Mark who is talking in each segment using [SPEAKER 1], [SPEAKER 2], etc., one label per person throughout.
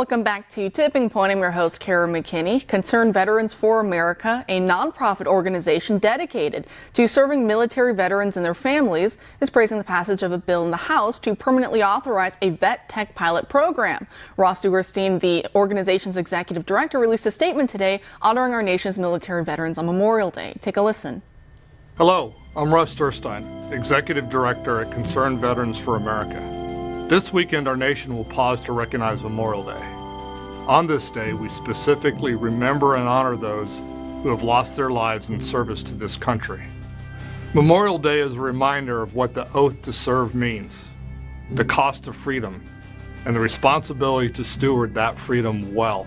[SPEAKER 1] Welcome back to Tipping Point. I'm your host, Kara McKinney. Concerned Veterans for America, a nonprofit organization dedicated to serving military veterans and their families, is praising the passage of a bill in the House to permanently authorize a VetTec pilot program. Ross Dugerstein, the organization's executive director, released a statement today honoring our nation's military veterans on Memorial Day. Take a listen.
[SPEAKER 2] Hello, I'm Russ Durstein, executive director at Concerned Veterans for America. This weekend, our nation will pause to recognize Memorial Day. On this day, we specifically remember and honor those who have lost their lives in service to this country. Memorial Day is a reminder of what the oath to serve means, the cost of freedom, and the responsibility to steward that freedom well,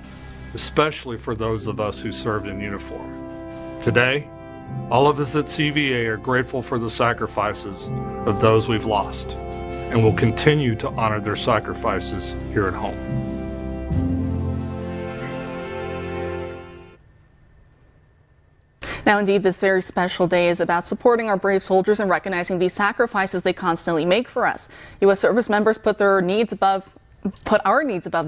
[SPEAKER 2] especially for those of us who served in uniform. Today, all of us at CVA are grateful for the sacrifices of those we've lost, and will continue to honor their sacrifices here at home.
[SPEAKER 1] Now, indeed, this very special day is about supporting our brave soldiers and recognizing the sacrifices they constantly make for us. U.S. service members put our needs above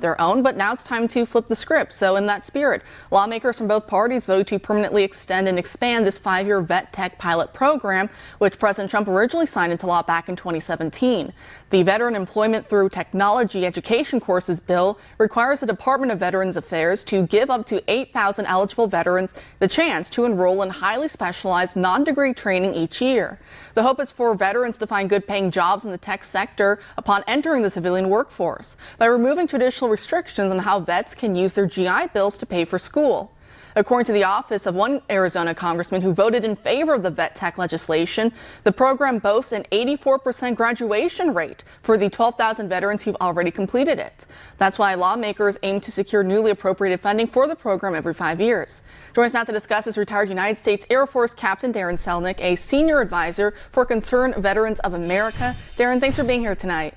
[SPEAKER 1] their own, but now it's time to flip the script. So in that spirit, lawmakers from both parties voted to permanently extend and expand this 5-year VetTec pilot program, which President Trump originally signed into law back in 2017. The Veteran Employment Through Technology Education Courses bill requires the Department of Veterans Affairs to give up to 8,000 eligible veterans the chance to enroll in highly specialized non-degree training each year. The hope is for veterans to find good-paying jobs in the tech sector upon entering the civilian workforce, by removing traditional restrictions on how vets can use their GI Bills to pay for school. According to the office of one Arizona congressman who voted in favor of the VetTec legislation, the program boasts an 84% graduation rate for the 12,000 veterans who've already completed it. That's why lawmakers aim to secure newly appropriated funding for the program every 5 years. Joining us now to discuss is retired United States Air Force Captain Darin Selnick, a senior advisor for Concerned Veterans of America. Darin, thanks for being here tonight.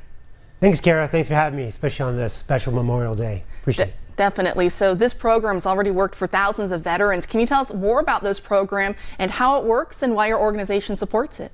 [SPEAKER 3] Thanks, Kara. Thanks for having me, especially on this special Memorial Day. Appreciate it.
[SPEAKER 1] Definitely. So this program has already worked for thousands of veterans. Can you tell us more about this program and how it works and why your organization supports it?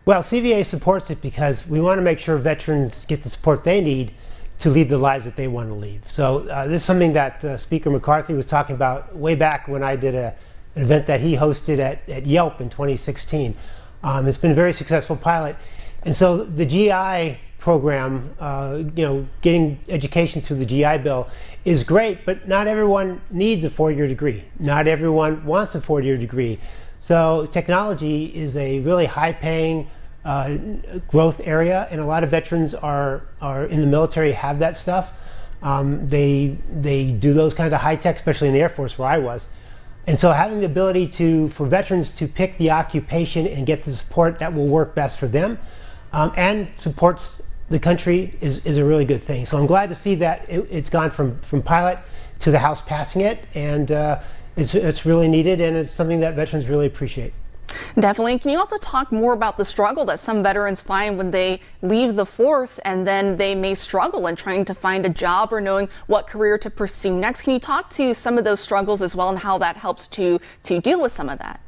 [SPEAKER 3] Well, CVA supports it because we want to make sure veterans get the support they need to lead the lives that they want to lead. So this is something that Speaker McCarthy was talking about way back when I did an event that he hosted at Yelp in 2016. It's been a very successful pilot. And so the GI program, getting education through the GI Bill is great, but not everyone needs a 4-year degree. Not everyone wants a 4-year degree. So technology is a really high-paying growth area, and a lot of veterans are in the military, have that stuff. They do those kinds of high-tech, especially in the Air Force where I was. And so having the ability for veterans to pick the occupation and get the support that will work best for them and supports the country is a really good thing. So I'm glad to see that it's gone from pilot to the House passing it, and it's really needed, and it's something that veterans really appreciate.
[SPEAKER 1] Definitely. Can you also talk more about the struggle that some veterans find when they leave the force, and then they may struggle in trying to find a job or knowing what career to pursue next? Can you talk to some of those struggles as well and how that helps to deal with some of that?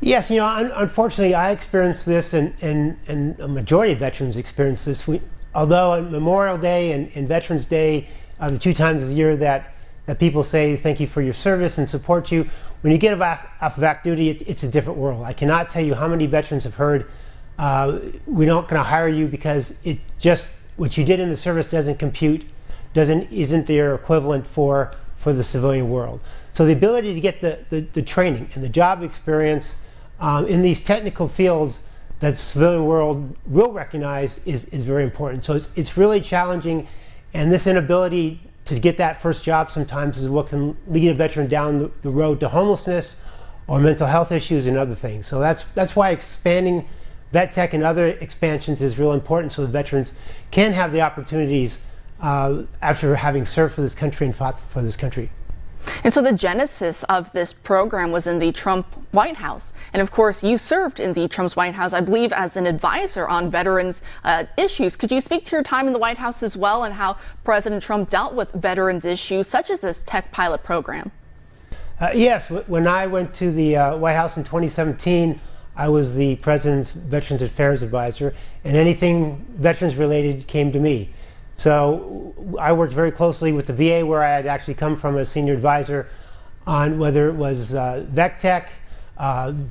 [SPEAKER 3] Yes, unfortunately, I experienced this, and a majority of veterans experience this. Although on Memorial Day and Veterans Day are the 2 times a year that people say thank you for your service and support you, when you get off of active duty, it's a different world. I cannot tell you how many veterans have heard, we're not going to hire you because it just what you did in the service doesn't compute, isn't their equivalent for the civilian world. So the ability to get the training and the job experience in these technical fields that the civilian world will recognize is very important. So it's really challenging, and this inability to get that first job sometimes is what can lead a veteran down the road to homelessness or mental health issues and other things. So that's why expanding VetTec and other expansions is real important, so the veterans can have the opportunities after having served for this country and fought for this country.
[SPEAKER 1] And so the genesis of this program was in the Trump White House. And of course, you served in the Trump's White House, I believe, as an advisor on veterans issues. Could you speak to your time in the White House as well and how President Trump dealt with veterans issues such as this tech pilot program?
[SPEAKER 3] Yes. When I went to the White House in 2017, I was the President's Veterans Affairs Advisor, and anything veterans related came to me. So I worked very closely with the VA, where I had actually come from as senior advisor, on whether it was VetTec,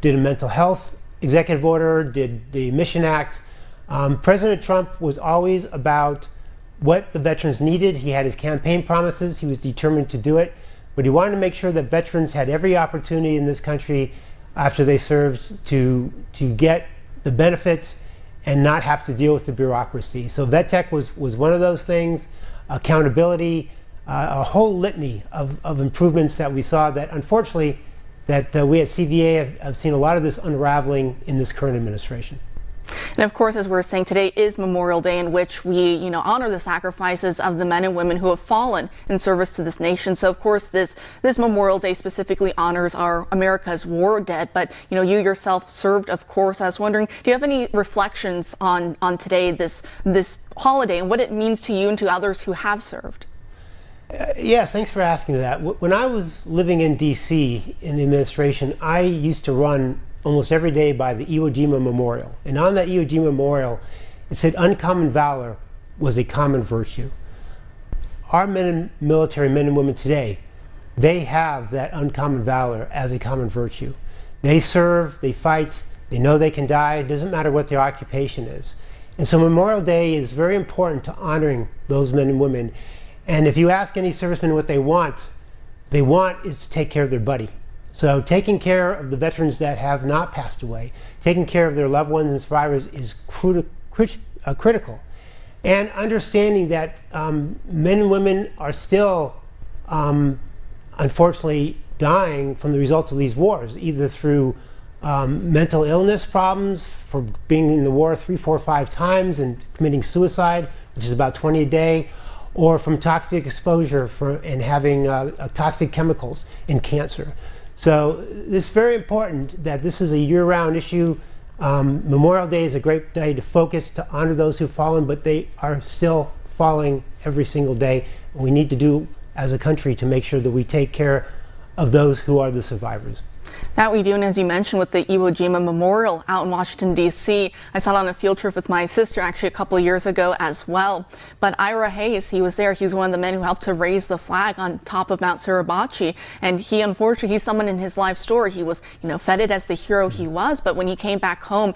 [SPEAKER 3] did a mental health executive order, did the Mission Act. President Trump was always about what the veterans needed. He had his campaign promises. He was determined to do it. But he wanted to make sure that veterans had every opportunity in this country after they served to get the benefits and not have to deal with the bureaucracy. So VetTec was one of those things, accountability, a whole litany of improvements that we saw that unfortunately that we at CVA have seen a lot of this unraveling in this current administration.
[SPEAKER 1] And of course, as we're saying, today is Memorial Day, in which we, honor the sacrifices of the men and women who have fallen in service to this nation. So of course, this Memorial Day specifically honors our America's war dead. But, you yourself served, of course. I was wondering, do you have any reflections on today, this holiday, and what it means to you and to others who have served?
[SPEAKER 3] Yes, thanks for asking that. When I was living in D.C. in the administration, I used to run almost every day by the Iwo Jima Memorial. And on that Iwo Jima Memorial, it said uncommon valor was a common virtue. Our military men and women today, they have that uncommon valor as a common virtue. They serve, they fight, they know they can die. It doesn't matter what their occupation is. And so Memorial Day is very important to honoring those men and women. And if you ask any serviceman what they want is to take care of their buddy. So taking care of the veterans that have not passed away, taking care of their loved ones and survivors is critical. And understanding that men and women are still, unfortunately, dying from the results of these wars, either through mental illness problems, for being in the war 3, 4, 5 times and committing suicide, which is about 20 a day, or from toxic exposure and having toxic chemicals and cancer. So it's very important that this is a year-round issue. Memorial Day is a great day to focus, to honor those who've fallen, but they are still falling every single day. We need to do, as a country, to make sure that we take care of those who are the survivors.
[SPEAKER 1] That we do, and as you mentioned, with the Iwo Jima Memorial out in Washington, D.C., I saw it on a field trip with my sister actually a couple of years ago as well. But Ira Hayes, he was there. He was one of the men who helped to raise the flag on top of Mount Suribachi. And he, unfortunately, he's someone in his life story. He was, feted as the hero he was. But when he came back home,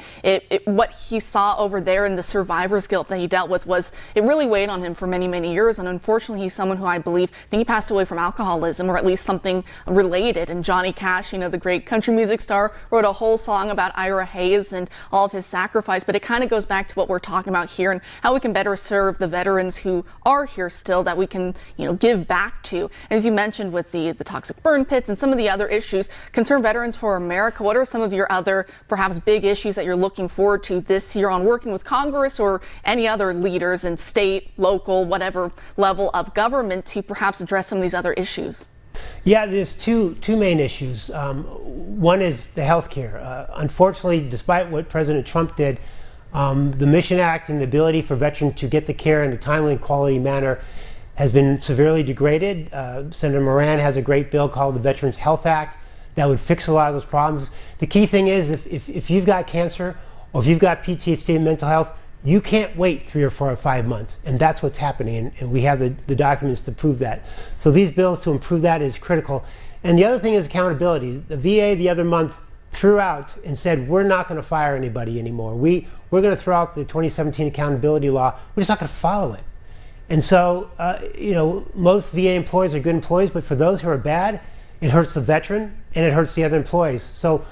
[SPEAKER 1] what he saw over there and the survivor's guilt that he dealt with it really weighed on him for many, many years. And unfortunately, he's someone who I think he passed away from alcoholism, or at least something related. And Johnny Cash, the great country music star, wrote a whole song about Ira Hayes and all of his sacrifice. But it kind of goes back to what we're talking about here and how we can better serve the veterans who are here still, that we can, give back to. As you mentioned with the toxic burn pits and some of the other issues, Concerned Veterans for America, what are some of your other perhaps big issues that you're looking forward to this year on working with Congress or any other leaders in state, local, whatever level of government to perhaps address some of these other issues?
[SPEAKER 3] Yeah, there's two main issues. One is the health care. Unfortunately, despite what President Trump did, the Mission Act and the ability for veterans to get the care in a timely and quality manner has been severely degraded. Senator Moran has a great bill called the Veterans Health Act that would fix a lot of those problems. The key thing is if you've got cancer or if you've got PTSD and mental health, you can't wait 3 or 4 or 5 months, and that's what's happening, and we have the documents to prove that. So these bills to improve that is critical. And the other thing is accountability. The VA the other month threw out and said, we're not going to fire anybody anymore. We're going to throw out the 2017 accountability law. We're just not going to follow it. And so, most VA employees are good employees, but for those who are bad, it hurts the veteran and it hurts the other employees. So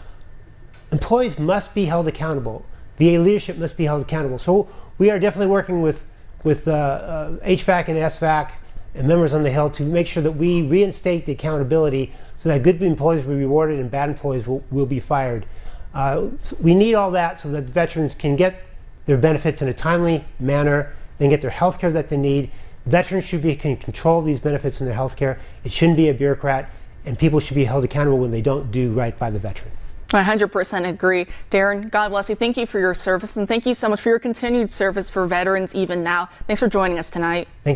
[SPEAKER 3] employees must be held accountable. VA leadership must be held accountable. So we are definitely working with HVAC and SVAC and members on the Hill to make sure that we reinstate the accountability so that good employees will be rewarded and bad employees will be fired. So we need all that so that veterans can get their benefits in a timely manner, they can get their health care that they need. Veterans can control these benefits in their health care. It shouldn't be a bureaucrat, and people should be held accountable when they don't do right by the veteran.
[SPEAKER 1] I 100% agree. Darin, God bless you. Thank you for your service, and thank you so much for your continued service for veterans even now. Thanks for joining us tonight.
[SPEAKER 3] Thank you.